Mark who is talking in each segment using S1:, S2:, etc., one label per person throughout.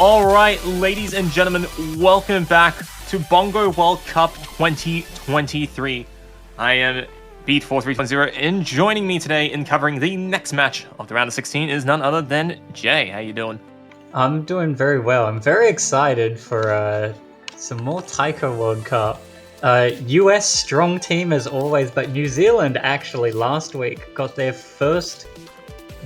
S1: All right, ladies and gentlemen, welcome back to Bongo World Cup 2023. I am Beat4310, and joining me today in covering the next match of the round of 16 is none other than Jay. How you doing?
S2: I'm doing very well. I'm very excited for some more Taiko World Cup. US strong team as always, but New Zealand actually last week got their first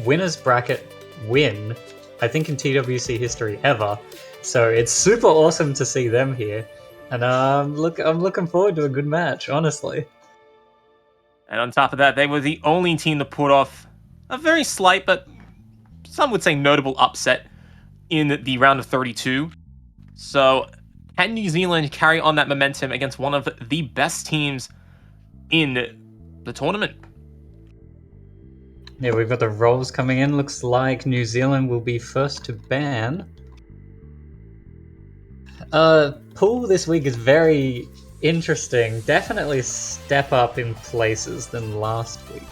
S2: winners bracket win, I think in TWC history ever. So it's super awesome to see them here, and I'm looking forward to a good match, honestly.
S1: And on top of that, they were the only team to put off a very slight, but some would say notable upset in the round of 32. So can New Zealand carry on that momentum against one of the best teams in the tournament?
S2: Yeah, we've got the rolls coming in. Looks like New Zealand will be first to ban. Pool this week is very interesting. Definitely step up in places than last week.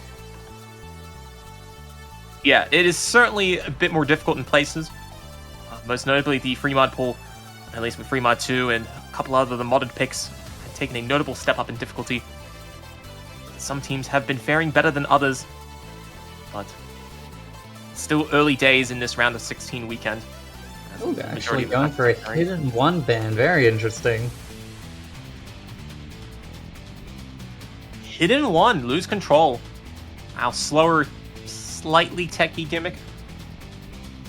S1: Yeah, it is certainly a bit more difficult in places. Most notably, the free mod pool, at least with free mod 2 and a couple other the modded picks, have taken a notable step up in difficulty. Some teams have been faring better than others, but still early days in this round of 16 weekend.
S2: Oh, they're actually going for a hidden one ban. Very interesting.
S1: Hidden one, lose control. Our slower, slightly techie gimmick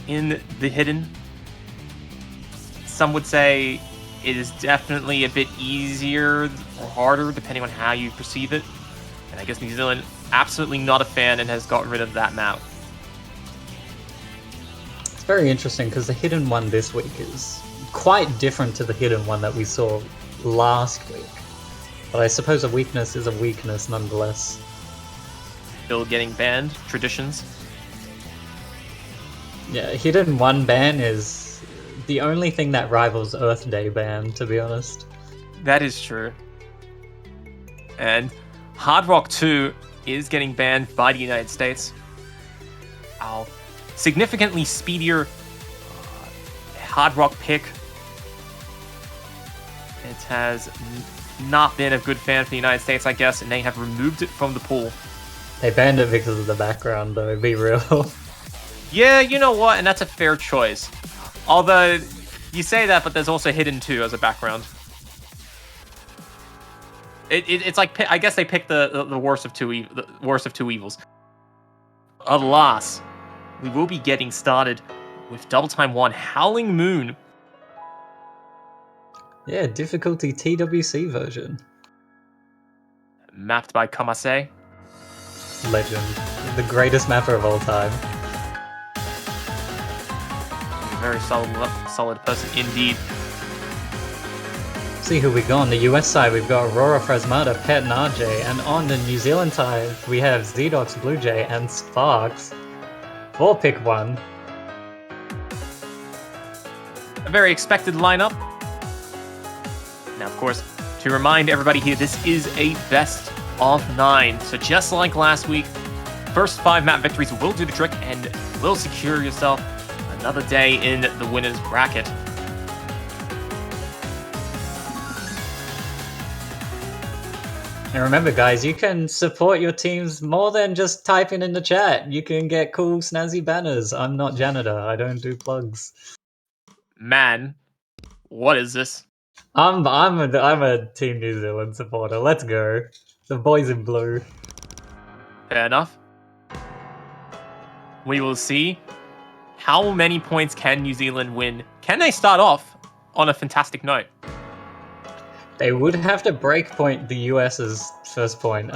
S1: in the hidden. Some would say it is definitely a bit easier or harder depending on how you perceive it. And I guess New Zealand absolutely not a fan and has gotten rid of that map.
S2: It's very interesting because the hidden one this week is quite different to the hidden one that we saw last week. But I suppose a weakness is a weakness nonetheless.
S1: Still getting banned, traditions.
S2: Yeah, hidden one ban is the only thing that rivals Earth Day ban, to be honest.
S1: That is true. And Hard Rock 2 is getting banned by the United States. Our significantly speedier Hard Rock pick. It has not been a good fan for the United States, I guess, and they have removed it from the pool.
S2: They banned it because of the background, though, be real.
S1: Yeah, you know what, and that's a fair choice. Although, you say that, but there's also Hidden 2 as a background. It's like, I guess they picked the worst of two evils. Alas, we will be getting started with Double Time 1, Howling Moon.
S2: Yeah, difficulty TWC version.
S1: Mapped by Kamase.
S2: Legend. The greatest mapper of all time.
S1: A very solid person indeed.
S2: See who we got on the US side. We've got Aurora Phrasmata, Pet and RJ, and on the New Zealand side we have Zedox, Blue Jay, and Sparks. 4-pick 1.
S1: A very expected lineup. Now, of course, to remind everybody here, this is a best of 9. So just like last week, first 5 map victories will do the trick and will secure yourself another day in the winners bracket.
S2: And remember, guys, you can support your teams more than just typing in the chat. You can get cool, snazzy banners. I'm not janitor. I don't do plugs.
S1: Man, what is this?
S2: I'm a Team New Zealand supporter. Let's go. The boys in blue.
S1: Fair enough. We will see. How many points can New Zealand win? Can they start off on a fantastic note?
S2: They would have to breakpoint the US's first point.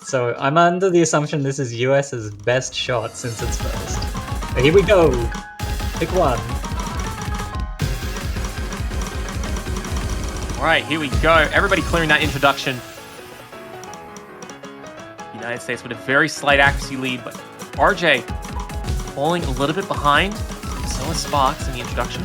S2: So I'm under the assumption this is US's best shot since it's first. But here we go. Pick 1.
S1: Alright, here we go. Everybody clearing that introduction. United States with a very slight accuracy lead, but RJ falling a little bit behind. So is Sparks in the introduction.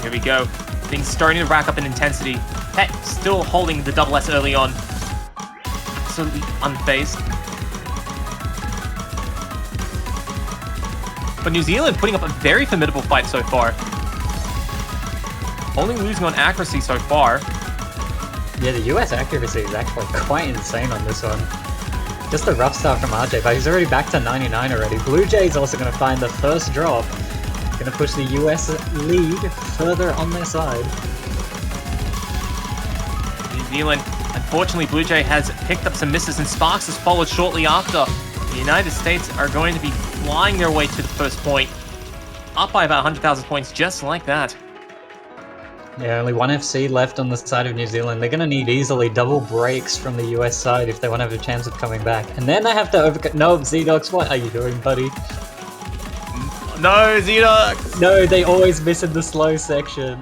S1: Here we go. Things starting to rack up in intensity. Pet still holding the double S early on. Absolutely unfazed. But New Zealand putting up a very formidable fight so far. Only losing on accuracy so far.
S2: Yeah, the US accuracy is actually quite insane on this one. Just a rough start from RJ, but he's already back to 99 already. Blue Jay's also going to find the first drop. Going to push the US lead further on their side.
S1: New Zealand, unfortunately, Blue Jay has picked up some misses, and Sparks has followed shortly after. The United States are going to be flying their way to the first point, up by about 100,000 points, just like that.
S2: Yeah, only one FC left on the side of New Zealand. They're going to need easily double breaks from the US side if they want to have a chance of coming back. And then they have to overcome... No, Zedox, what are you doing, buddy?
S1: No, Zedox!
S2: No, they always miss in the slow section.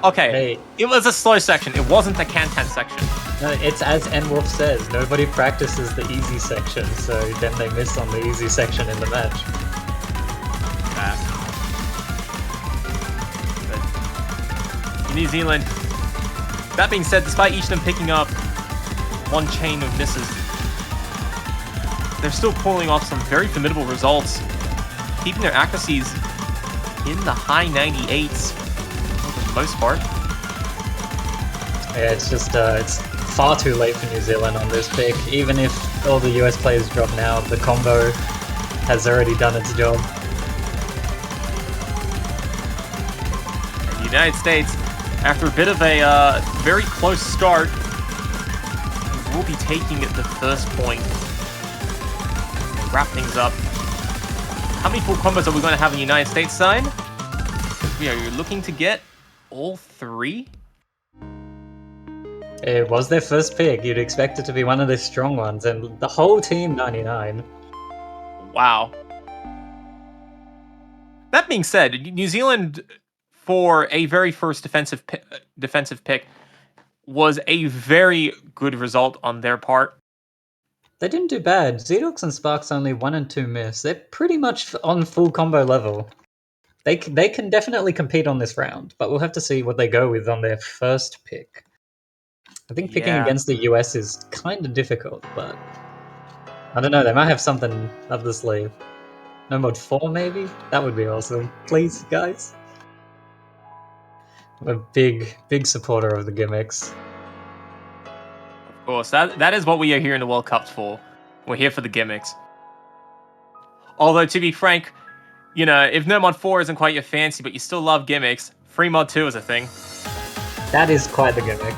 S1: Okay,
S2: Hey.
S1: It was a slow section. It wasn't the Can-Can section.
S2: No, it's as N-Wolf says, nobody practices the easy section, so then they miss on the easy section in the match.
S1: New Zealand, that being said, despite each of them picking up one chain of misses, they're still pulling off some very formidable results, keeping their accuracies in the high 98s for the most part.
S2: Yeah, it's just, it's far too late for New Zealand on this pick. Even if all the US players drop now, the combo has already done its job.
S1: The United States, after a bit of a very close start, will be taking the first point. And wrap things up. How many full combos are we going to have on the United States side? We are looking to get all three.
S2: It was their first pick. You'd expect it to be one of their strong ones, and the whole team 99.
S1: Wow. That being said, New Zealand, for a very first defensive pick, was a very good result on their part.
S2: They didn't do bad. Zedox and Sparks only 1 and 2 miss. They're pretty much on full combo level. They can definitely compete on this round, but we'll have to see what they go with on their first pick. I think picking against the US is kind of difficult, but I don't know, they might have something up the sleeve. No mod 4 maybe? That would be awesome. Please, guys. I'm a big supporter of the gimmicks.
S1: Of course, that is what we are here in the World Cup for. We're here for the gimmicks. Although, to be frank, you know, if no mod 4 isn't quite your fancy, but you still love gimmicks, free mod 2 is a thing.
S2: That is quite the gimmick.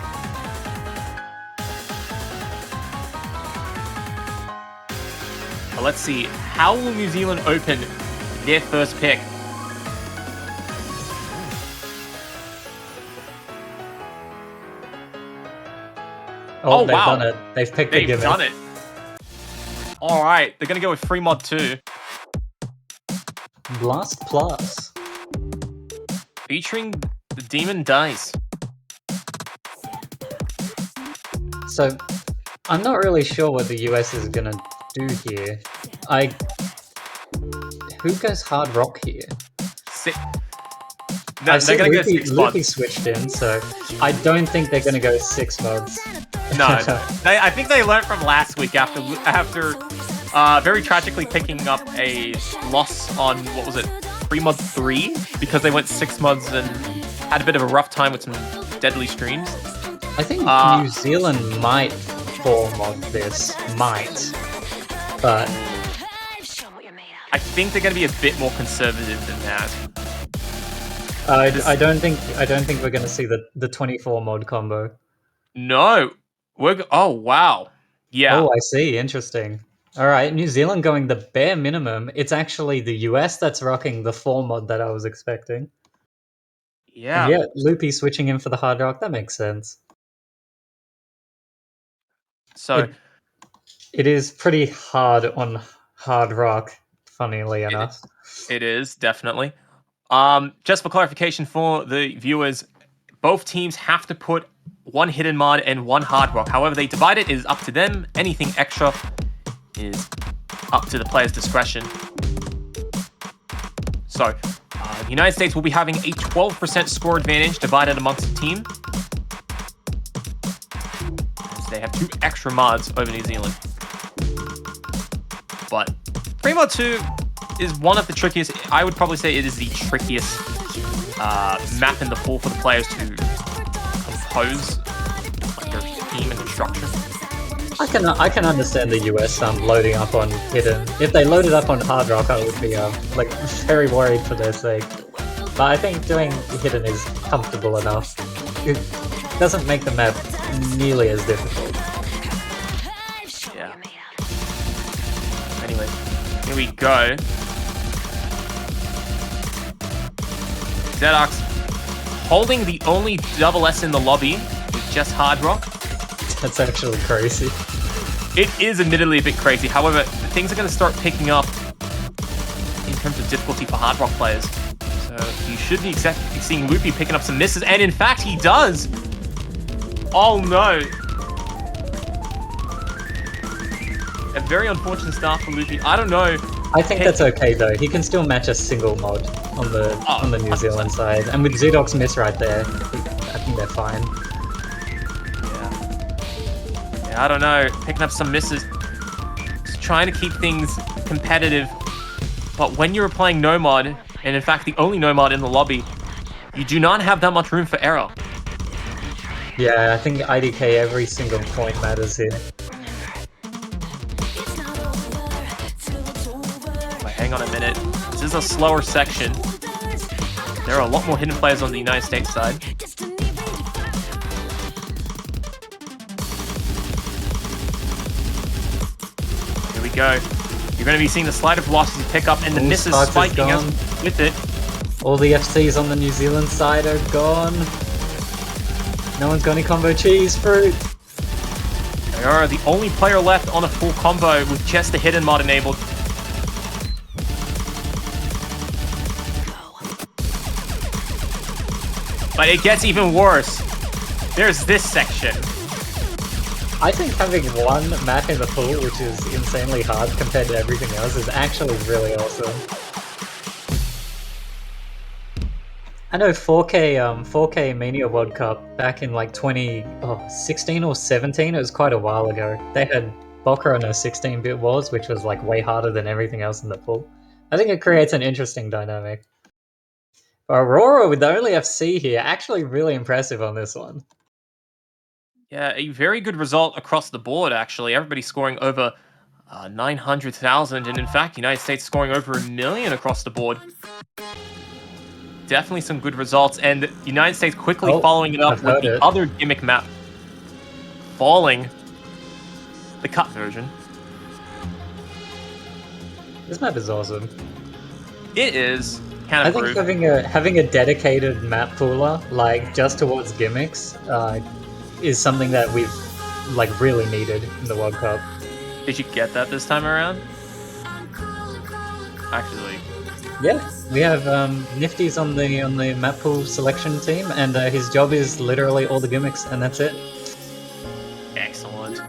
S1: But let's see, how will New Zealand open their first pick?
S2: Oh, they've
S1: wow.
S2: done it. They've picked the
S1: They've
S2: gimmick.
S1: done it. Alright, they're gonna go with free mod 2.
S2: Blast Plus.
S1: Featuring the Demon Dice.
S2: So, I'm not really sure what the US is gonna do here. Who goes hard rock here?
S1: No, they're gonna go 6 mods.
S2: Loopy switched in, so I don't think they're gonna go 6 mods.
S1: No. I think they learned from last week after very tragically picking up a loss on, what was it, free mod 3? Because they went 6 mods and had a bit of a rough time with some deadly streams.
S2: I think New Zealand might 4 mod this. Might. But
S1: I think they're going to be a bit more conservative than that.
S2: I don't think we're going to see the 24 mod combo.
S1: No, oh wow, yeah.
S2: Oh, I see. Interesting. All right, New Zealand going the bare minimum. It's actually the US that's rocking the 4 mod that I was expecting.
S1: Yeah.
S2: And yeah, Loopy switching in for the hard rock. That makes sense.
S1: So
S2: it is pretty hard on hard rock, funnily enough.
S1: It is, definitely. Just for clarification for the viewers, both teams have to put 1 hidden mod and 1 hard rock. However they divide it is up to them. Anything extra is up to the player's discretion. So, the United States will be having a 12% score advantage divided amongst the team. they have 2 extra mods over New Zealand. But Free Mod 2 is one of the trickiest. I would probably say it is the trickiest map in the pool for the players to compose like their team and their structure.
S2: I can understand the US loading up on Hidden. If they loaded up on Hard Rock, I would be like very worried for their sake. But I think doing Hidden is comfortable enough. It doesn't make the map nearly as difficult.
S1: Yeah. Anyway, here we go. Zedox holding the only double S in the lobby with just Hard Rock.
S2: That's actually crazy.
S1: It is admittedly a bit crazy. However, things are going to start picking up in terms of difficulty for Hard Rock players. So you should be seeing Loopy picking up some misses, and in fact, he does. Oh no! A very unfortunate start for Loopy. I don't know.
S2: I think that's okay though. He can still match a single mod on the New Zealand side, and with Zedok's miss right there, I think they're fine.
S1: Yeah, I don't know. Picking up some misses, just trying to keep things competitive. But when you're playing no mod, and in fact the only no mod in the lobby, you do not have that much room for error.
S2: Yeah, I think IDK every single point matters here.
S1: But hang on a minute. This is a slower section. There are a lot more hidden players on the United States side. Here we go. You're going to be seeing the slider velocity pick up and the misses spiking up with it.
S2: All the FCs on the New Zealand side are gone. No one's got any combo cheese fruit.
S1: They are the only player left on a full combo with just the hidden mod enabled. But it gets even worse. There's this section.
S2: I think having one map in the pool, which is insanely hard compared to everything else, is actually really awesome. I know 4K Mania World Cup back in like 2016 or 17, it was quite a while ago. They had Boca on a 16-bit wars, which was like way harder than everything else in the pool. I think it creates an interesting dynamic. Aurora with the only FC here, actually really impressive on this one.
S1: Yeah, a very good result across the board, actually. Everybody scoring over 900,000, and in fact, United States scoring over 1 million across the board. Definitely some good results, and the United States quickly following it up with the other gimmick map, falling the cut version.
S2: This map is awesome.
S1: It is.
S2: I think having a dedicated map pooler, like just towards gimmicks, is something that we've like really needed in the World Cup.
S1: Did you get that this time around? Actually,
S2: yeah, we have Nifty's on the map pool selection team, and his job is literally all the gimmicks, and that's it.
S1: Excellent.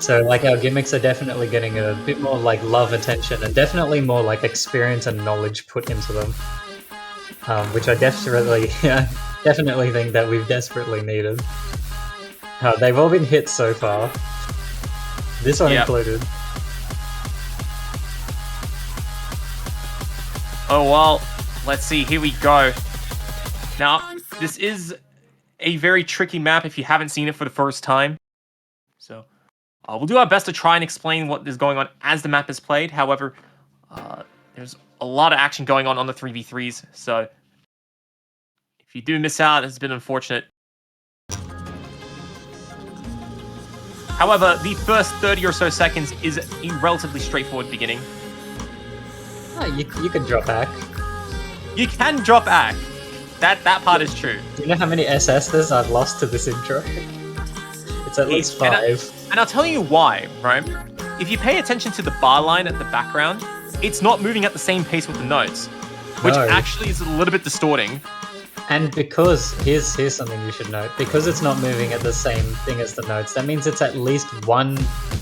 S2: So like our gimmicks are definitely getting a bit more like love, attention, and definitely more like experience and knowledge put into them, which I definitely think that we've desperately needed. They've all been hits so far, this one included.
S1: Oh well, let's see, here we go. Now, this is a very tricky map if you haven't seen it for the first time. So, we'll do our best to try and explain what is going on as the map is played. However, there's a lot of action going on the 3v3s, so if you do miss out, it's been unfortunate. However, the first 30 or so seconds is a relatively straightforward beginning.
S2: Oh, you can drop back.
S1: You can drop back. That part is true.
S2: Do you know how many SS's I've lost to this intro? It's at least 5.
S1: And I'll tell you why, right? If you pay attention to the bar line at the background, it's not moving at the same pace with the notes, which actually is a little bit distorting.
S2: And because, here's something you should note, because it's not moving at the same thing as the notes, that means it's at least 1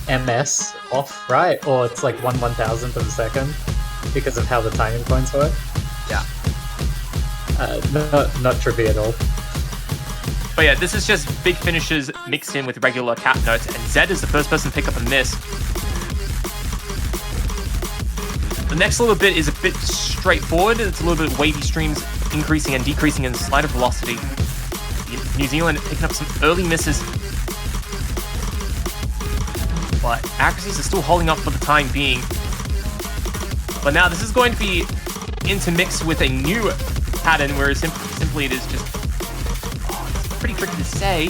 S2: ms off, right? Or it's like 1/1000th of a second, because of how the timing points work.
S1: Yeah.
S2: Not trippy at all.
S1: But yeah, this is just big finishes mixed in with regular cap notes, and Zed is the first person to pick up a miss. The next little bit is a bit straightforward. It's a little bit of wavy streams, increasing and decreasing in slider velocity. New Zealand picking up some early misses, but accuracies are still holding up for the time being. But now this is going to be intermixed with a new pattern where simply it is just... it's pretty tricky to say.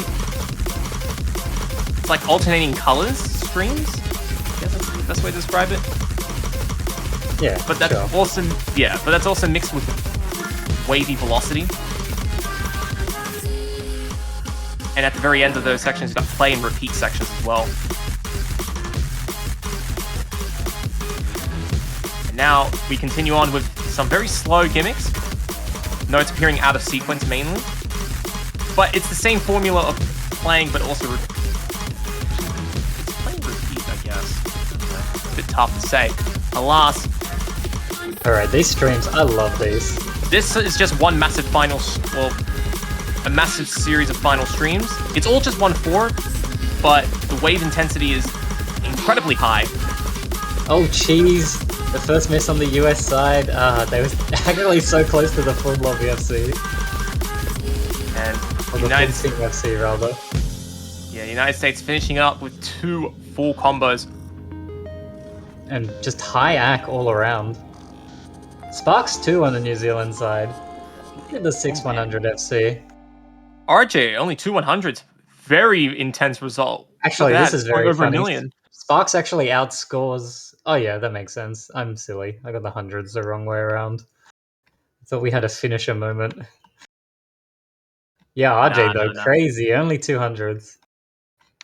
S1: It's like alternating colors streams. I guess that's the best way to describe it.
S2: Yeah,
S1: but that's
S2: sure.
S1: also but that's also mixed with wavy velocity. And at the very end of those sections, you've got play and repeat sections as well. And now we continue on with some very slow gimmicks. Notes appearing out of sequence mainly. But it's the same formula of playing, but also it's playing repeat, I guess. It's a bit tough to say. Alas.
S2: Alright, these streams, I love these.
S1: This is just one massive final, a massive series of final streams. It's all just 1-4, but the wave intensity is incredibly high.
S2: Oh, cheese. The first miss on the US side. They were actually so close to the full lobby FC.
S1: And
S2: or
S1: United
S2: the full FC, rather.
S1: Yeah, United States finishing up with 2 full combos.
S2: And just high AC all around. Sparks 2 on the New Zealand side. Look at the 6-100 FC.
S1: RJ, only 2 100s. Very intense result.
S2: Actually, this is very
S1: over
S2: funny.
S1: a million.
S2: Sparks actually outscores... Oh yeah, that makes sense. I'm silly. I got the hundreds the wrong way around. Thought we had a finisher moment. Yeah, RJ though, crazy. Only 200s.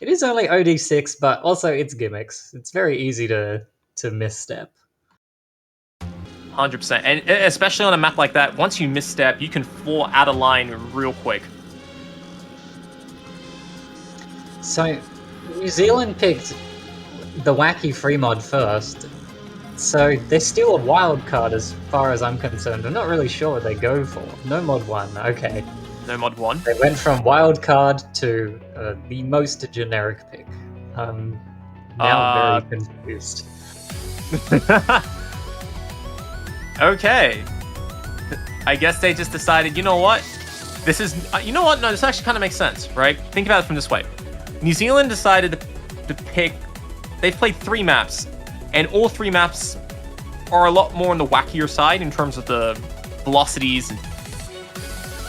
S2: It is only OD6, but also it's gimmicks. It's very easy to misstep.
S1: 100%. And especially on a map like that, once you misstep, you can fall out of line real quick.
S2: So, New Zealand picked the wacky free mod first. So, they're still a wild card as far as I'm concerned. I'm not really sure what they go for. No mod 1, okay.
S1: No mod 1?
S2: They went from wild card to the most generic pick. Now very confused.
S1: Okay. I guess they just decided, you know what? This is... you know what? No, this actually kind of makes sense, right? Think about it from this way. New Zealand decided to pick... They've played 3 maps, and all 3 maps are a lot more on the wackier side in terms of the velocities and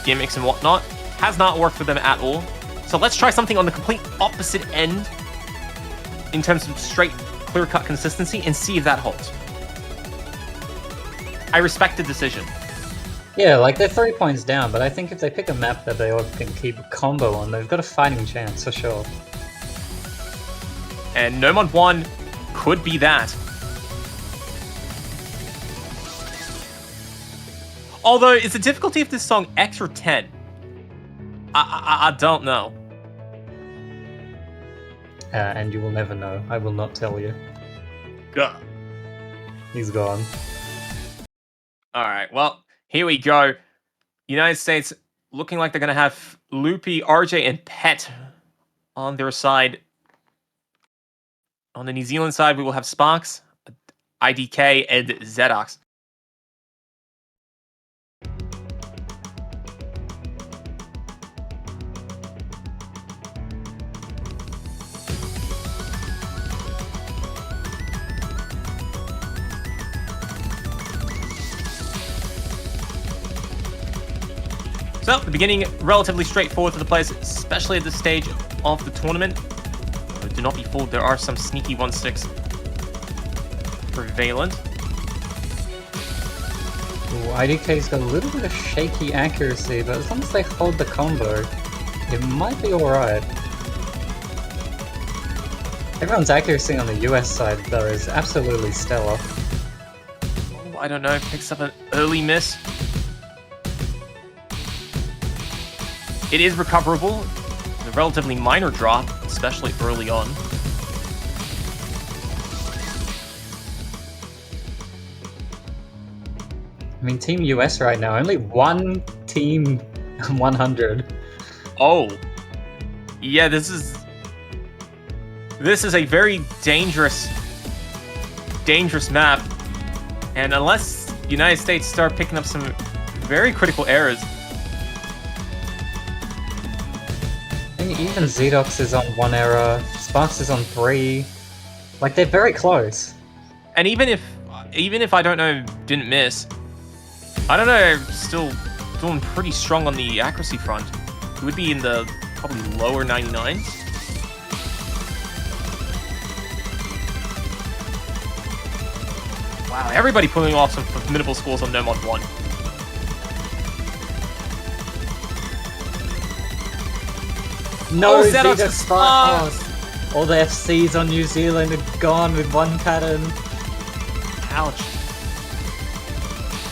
S1: gimmicks and whatnot. Has not worked for them at all. So let's try something on the complete opposite end in terms of straight, clear-cut consistency and see if that holds. I respect the decision.
S2: Yeah, like they're 3 points down, but I think if they pick a map that they all can keep a combo on, they've got a fighting chance for sure.
S1: And No Mod 1 could be that. Although, is the difficulty of this song X or 10? I don't know.
S2: And you will never know. I will not tell you.
S1: Gah.
S2: He's gone.
S1: Alright, well, here we go. United States looking like they're going to have Loopy, RJ, and Pet on their side. On the New Zealand side, we will have Sparks, IDK, and Zedox. So, the beginning, relatively straightforward for the players, especially at this stage of the tournament. But do not be fooled, there are some sneaky 1-6 prevalent.
S2: Ooh, IDK's got a little bit of shaky accuracy, but as long as they hold the combo, it might be alright. Everyone's accuracy on the US side, though, is absolutely stellar.
S1: Oh, I don't know, picks up an early miss. It is recoverable. A relatively minor drop, especially early on.
S2: I mean, Team US right now, only one Team 100.
S1: Oh. Yeah, this is a very dangerous map. And unless United States start picking up some very critical errors.
S2: I mean, even Zedox is on 1 error, Sparks is on 3. Like, they're very close.
S1: And even if I don't know, didn't miss, I don't know, still doing pretty strong on the accuracy front. It would be in the probably lower 99s. Wow, everybody pulling off some formidable scores on No Mod 1.
S2: No,
S1: Zedox
S2: Zedox
S1: is
S2: Sparks! All the FCs on New Zealand are gone with 1 pattern.
S1: Ouch.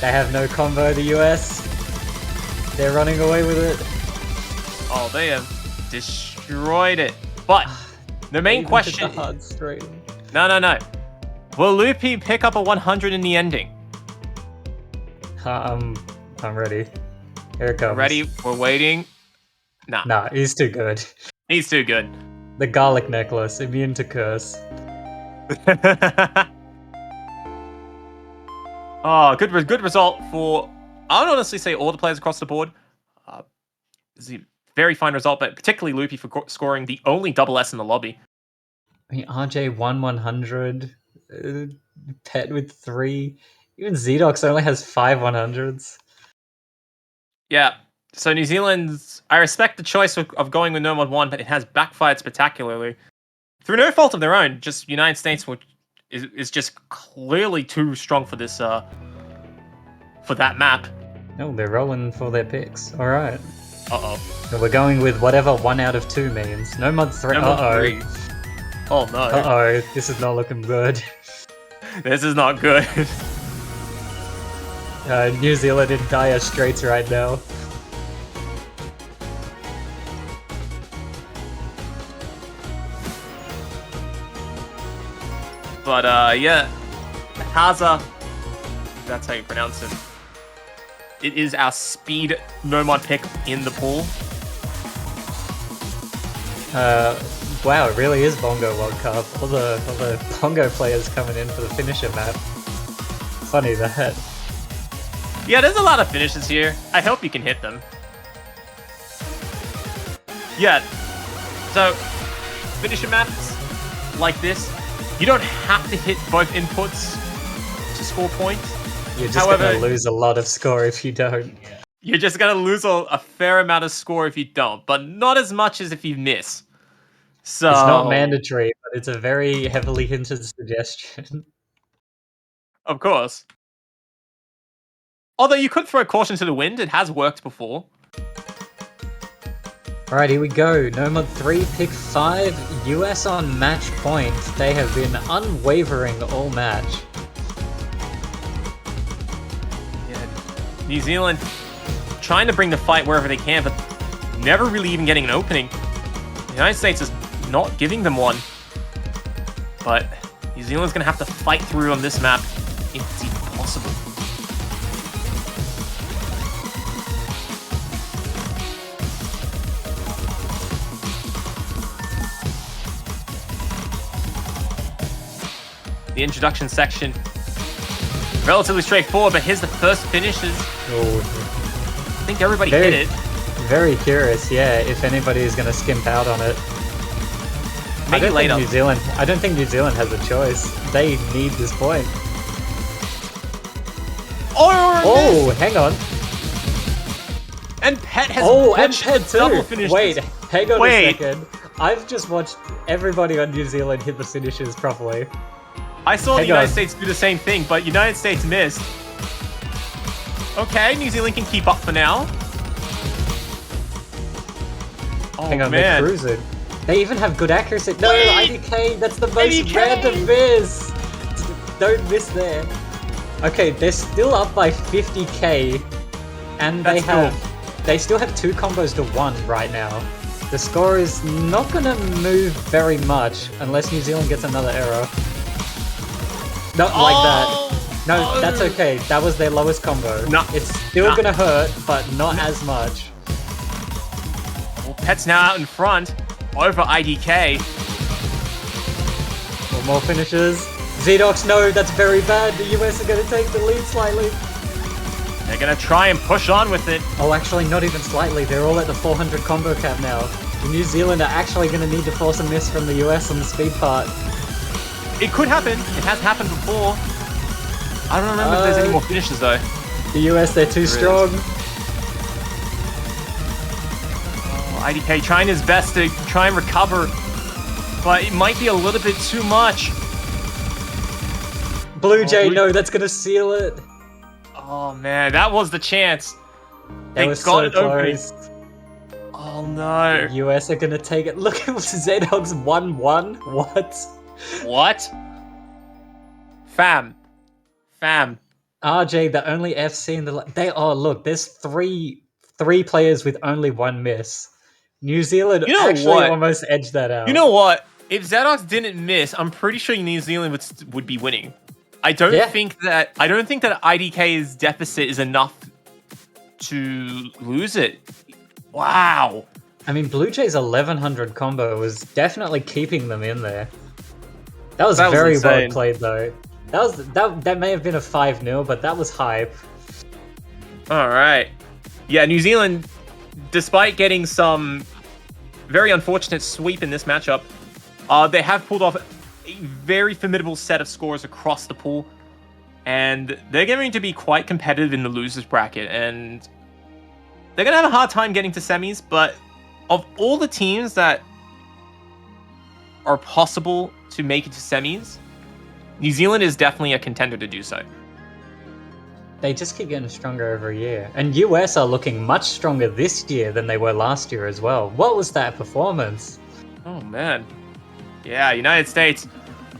S2: They have no combo, the US. They're running away with it.
S1: Oh, they have destroyed it. But the main question...
S2: The hard stream.
S1: No. Will Loopy pick up a 100 in the ending?
S2: I'm ready. Here it comes.
S1: Ready? We're waiting.
S2: Nah, he's too good.
S1: He's too good.
S2: The garlic necklace, immune to curse.
S1: Oh, good result for, I would honestly say, all the players across the board. It's a very fine result, but particularly Loopy for scoring the only double S in the lobby.
S2: I mean, RJ won 100, Pet with 3. Even Zedox only has 5 100s.
S1: Yeah, so New Zealand's, I respect the choice of going with No Mod 1, but it has backfired spectacularly. Through no fault of their own, just United States is just clearly too strong for this, for that map.
S2: Oh, they're rolling for their picks. Alright.
S1: Uh-oh.
S2: So we're going with whatever 1 out of 2 means. No Mod 3.
S1: No Mod 3. Oh no.
S2: Uh-oh, this is not looking good.
S1: This is not good.
S2: New Zealand in dire straits right now.
S1: But, yeah. Haza, that's how you pronounce it. It is our speed no-mod pick in the pool.
S2: Wow, it really is Bongo World Cup. All the Bongo players coming in for the finisher map. Funny that.
S1: Yeah, there's a lot of finishes here. I hope you can hit them. Yeah. So, finisher maps like this, you don't have to hit both inputs to score points.
S2: You're just gonna lose a lot of score if you don't.
S1: You're just gonna lose a fair amount of score if you don't, but not as much as if you miss. So
S2: it's not mandatory, but it's a very heavily hinted suggestion.
S1: Of course. Although you could throw caution to the wind, it has worked before.
S2: Alright, here we go. No Mod 3, pick 5, US on match point. They have been unwavering all match.
S1: Yeah, New Zealand trying to bring the fight wherever they can, but never really even getting an opening. The United States is not giving them one. But New Zealand's going to have to fight through on this map if it's even possible. The introduction section, relatively straightforward, but here's the first finishes.
S2: Oh.
S1: I think everybody hit it.
S2: Very curious, yeah, if anybody is going to skimp out on it.
S1: Maybe later.
S2: I don't think New Zealand has a choice. They need this point. Oh, hang on.
S1: And Pet has
S2: Pet too.
S1: double finishes.
S2: Wait, hang on a second. I've just watched everybody on New Zealand hit the finishes properly.
S1: I saw the United States do the same thing, but United States missed. Okay, New Zealand can keep up for now. Oh,
S2: hang on,
S1: man.
S2: They're cruising. They even have good accuracy. No, IDK, that's the most random miss. Don't miss there. Okay, they're still up by 50k, and they still have 2 combos to 1 right now. The score is not gonna move very much unless New Zealand gets another error. Not like that. No, that's okay. That was their lowest combo.
S1: No,
S2: it's still gonna hurt, but not as much.
S1: Pets now out in front over IDK.
S2: One more finishes. Zedox, no, that's very bad. The US are going to take the lead slightly.
S1: They're going to try and push on with it.
S2: Oh, actually, not even slightly. They're all at the 400 combo cap now. The New Zealand are actually going to need to force a miss from the US on the speed part.
S1: It could happen. It has happened before. I don't remember if there's any more finishes, though.
S2: The US, they're too strong.
S1: Oh, IDK trying his best to try and recover, but it might be a little bit too much.
S2: Blue Jay, no, that's going to seal it.
S1: Oh, man, that was the chance.
S2: They was so close.
S1: Oh, no.
S2: The US are going to take it. Look, it was Zedog's 1-1. What?
S1: What? Fam.
S2: RJ, the only FC in the... look, there's three players with only one miss. New Zealand actually almost edged that out.
S1: You know what? If Zedox didn't miss, I'm pretty sure New Zealand would be winning. I don't think that IDK's deficit is enough to lose it. Wow.
S2: I mean, Blue Jay's 1100 combo was definitely keeping them in there. That was very well played, though. That may have been a 5-0, but that was hype.
S1: All right. Yeah, New Zealand, despite getting some very unfortunate sweep in this matchup, they have pulled off a very formidable set of scores across the pool, and they're going to be quite competitive in the losers bracket, and they're going to have a hard time getting to semis, but of all the teams that are possible to make it to semis, New Zealand is definitely a contender to do so.
S2: They just keep getting stronger every year. And US are looking much stronger this year than they were last year as well. What was that performance?
S1: Oh, man. Yeah, United States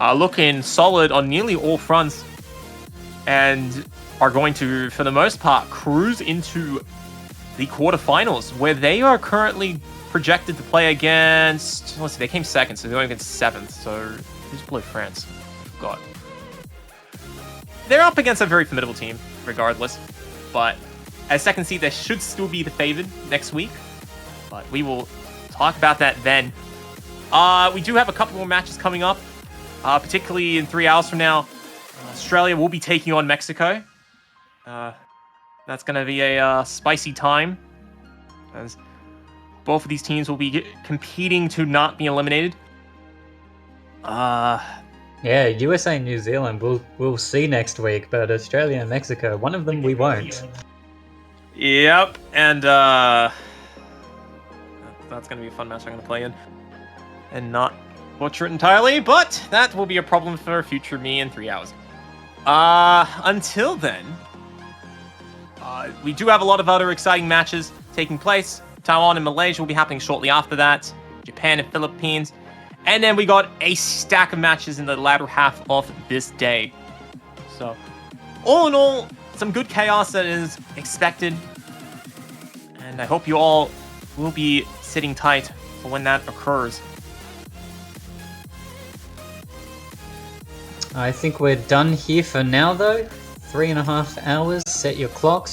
S1: are looking solid on nearly all fronts and are going to, for the most part, cruise into the quarterfinals, where they are currently projected to play against... Let's see, they came second, so they're going against 7th. So who's below France? God. They're up against a very formidable team, regardless. But as second seed, they should still be the favored next week. But we will talk about that then. We do have a couple more matches coming up, particularly in 3 hours from now. Australia will be taking on Mexico. That's going to be a spicy time, as both of these teams will be competing to not be eliminated.
S2: Yeah, USA and New Zealand we'll see next week, but Australia and Mexico, one of them we won't.
S1: Yep, and that's going to be a fun match I'm going to play in. And not butcher it entirely, but that will be a problem for future me in 3 hours. Until then, we do have a lot of other exciting matches taking place. Taiwan and Malaysia will be happening shortly after that. Japan and Philippines. And then we got a stack of matches in the latter half of this day. So, all in all, some good chaos that is expected. And I hope you all will be sitting tight for when that occurs.
S2: I think we're done here for now, though. 3.5 hours. Set your clocks.